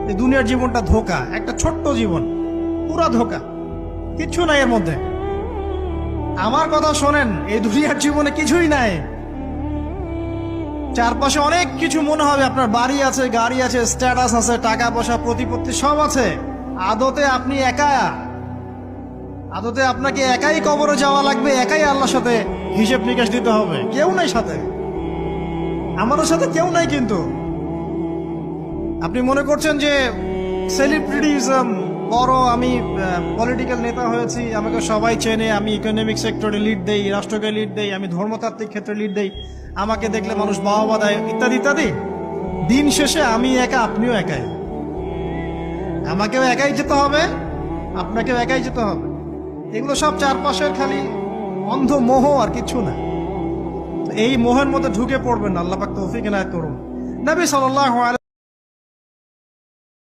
এই দুনিয়ার জীবনটা ধোঁকা, একটা ছোট্ট জীবন, পুরা ধোঁকা, কিচ্ছু নাই এর মধ্যে। আমার কথা শোনেন, এই দুনিয়ার জীবনে কিছুই নাই। চারপাশে অনেক কিছু মনে হবে, আপনার বাড়ি আছে, গাড়ি আছে, স্ট্যাটাস আছে, টাকা পয়সা, প্রতিপত্তি সব আছে। আদতে আপনি একা, আদতে আপনাকে একাই কবরে যাওয়া লাগবে, একাই আল্লাহর সাথে হিসেব নিকাশ দিতে হবে। কেউ নাই সাথে, আমাদের সাথে কেউ নাই। কিন্তু আপনি মনে করছেন যে সেলিব্রিটিজম, বড় আমি পলিটিক্যাল নেতা হয়েছি, আমাকে সবাই চেনে, আমি ইকোনমিক সেক্টরে লিড দেই, রাষ্ট্রকে লিড দেই, আমি ধর্মতাত্ত্বিক ক্ষেত্রে লিড দেই, আমাকে দেখলে মানুষ বাহবা দেয়, ইত্যাদি ইত্যাদি। দিন শেষে আমি একা, আপনিও একাই। আমাকেও একাই যেতে হবে, আপনাকেও একাই যেতে হবে। এগুলো সব চারপাশের খালি অন্ধ মোহ, আর কিছু না। এই মোহের মধ্যে ঢুকে পড়বেন না। আল্লাহ পাক তৌফিক এনায়েত করুন। নবী সাল্লাল্লাহু আলাইহি